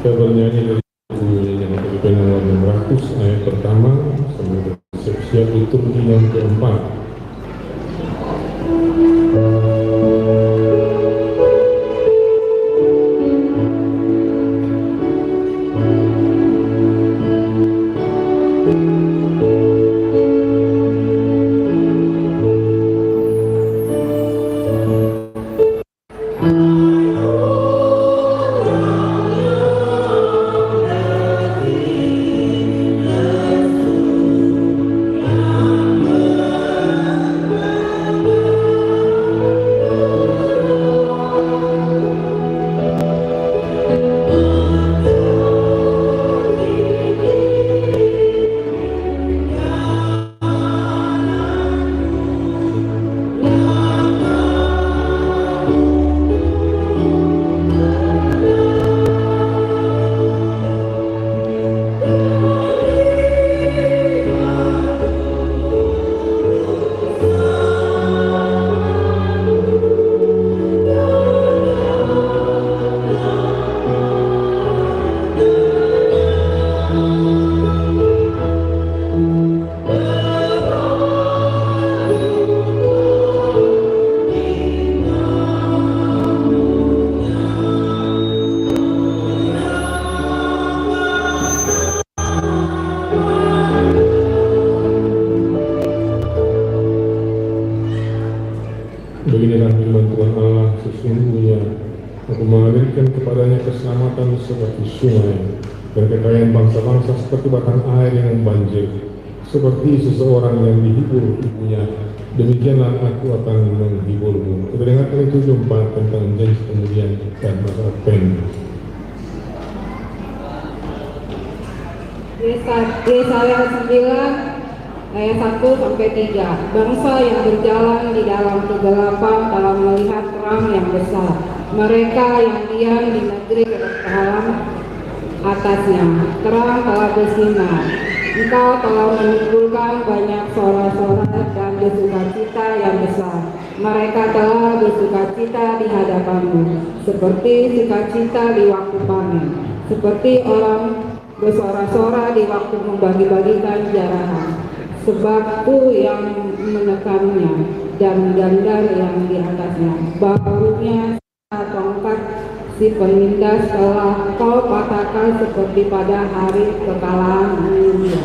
Kita bernyanyi dari buku yang terbitan nomor 600 ayat pertama sampai siap-siap liturgi yang keempat. Beginilah firman Tuhan Allah, sesungguhnya aku mengalirkan kepadanya keselamatan seperti sungai dan kekayaan bangsa-bangsa seperti batang air yang membanjir, seperti seseorang yang dihibur ibunya. Demikianlah aku akan menghiburmu. Kita dengarkan itu jumpa tentang janji kemudian dan masa depan. Yesaya 9 ayat 1-3. Bangsa yang berjalan di dalam kegelapan dalam melihat terang yang besar. Mereka yang diam di negeri kekekalan atasnya. Terang telah bersinar. Engkau telah menimbulkan banyak sorak-sorak dan bersukacita yang besar. Mereka telah bersukacita di hadapanmu, seperti sukacita di waktu panen, seperti orang bersorak-sorak di waktu membagi-bagikan jarahan. Sebabku yang menekannya dan gandar yang di atasnya. Bahunya tongkat si penindas telah kau patahkan seperti pada hari kekalahan India.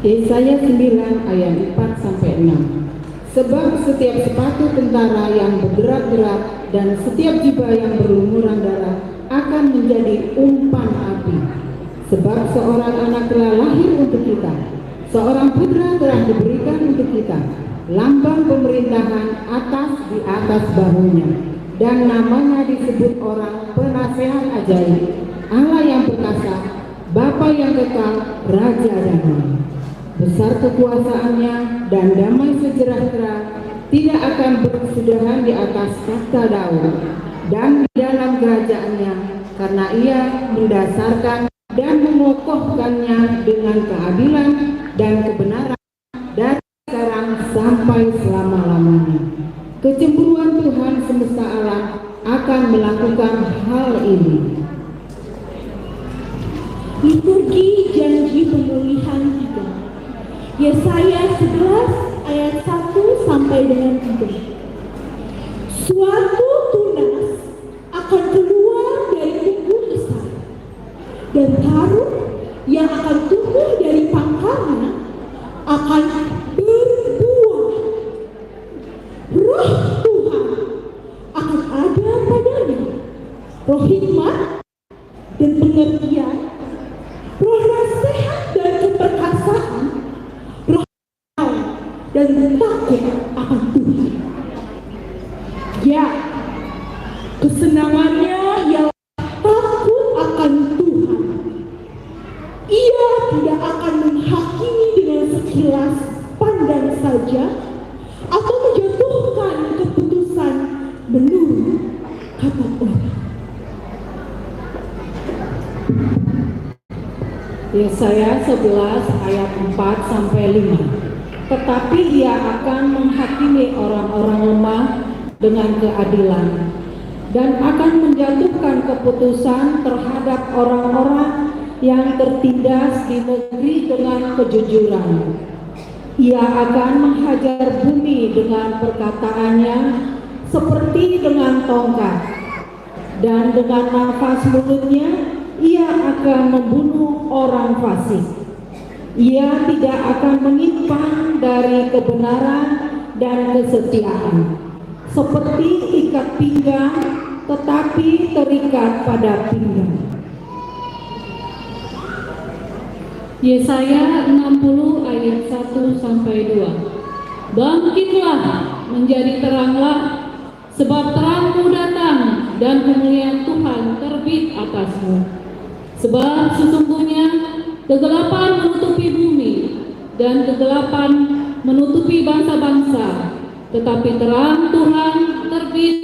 Yesaya 9 ayat 4-6. Sebab setiap sepatu tentara yang bergerak-gerak dan setiap jubah yang berlumuran darah akan menjadi umpan api. Sebab seorang anak telah lahir untuk kita, seorang putra telah diberikan untuk kita. Lambang pemerintahan di atas bahunya, dan namanya disebut orang penasehat ajaib, Allah yang perkasa, Bapa yang kekal, Raja damai. Besar kekuasaannya dan damai sejahtera tidak akan berkesudahan di atas takhta Daud dan di dalam kerajaannya, karena ia mendasarkan dan mengokohkannya dengan keadilan dan kebenaran dari sekarang sampai selama-lamanya. Kecemburuan Tuhan semesta alam akan melakukan hal ini. Liturgi janji pemulihan kita. Yesaya 11 ayat 1 sampai dengan 3. Suatu tunas akan keluar dari tubuh Ishak, dan taruh yang akan tumbuh dari pangkalnya akan berbuah. Roh Tuhan akan ada padanya, roh hikmat dan pengertian, roh nasihat dan keperkasaan, roh dan takut akan Tuhan. Ya, kesenangannya ialah takut akan Tuhan. Ia tidak akan menghakimi dengan sekilas pandang saja atau menjatuhkan keputusan menurut kata orang. Yesaya 11 ayat 4-5. Tetapi ia akan menghakimi orang-orang lemah dengan keadilan dan akan menjatuhkan keputusan terhadap orang-orang yang tertindas di negeri dengan kejujuran. Ia akan menghajar bumi dengan perkataannya seperti dengan tongkat, dan dengan nafas mulutnya ia akan membunuh orang fasik. Ia tidak akan menyimpang dari kebenaran dan kesetiaan, seperti ikat pinggang tetapi terikat pada pinggang. Yesaya 60 ayat 1-2. Bangkitlah, menjadi teranglah, sebab terangmu datang dan kemuliaan Tuhan terbit atasmu. Sebab sesungguhnya kegelapan menutupi bumi dan kegelapan menutupi bangsa-bangsa, tetapi terang Tuhan terbit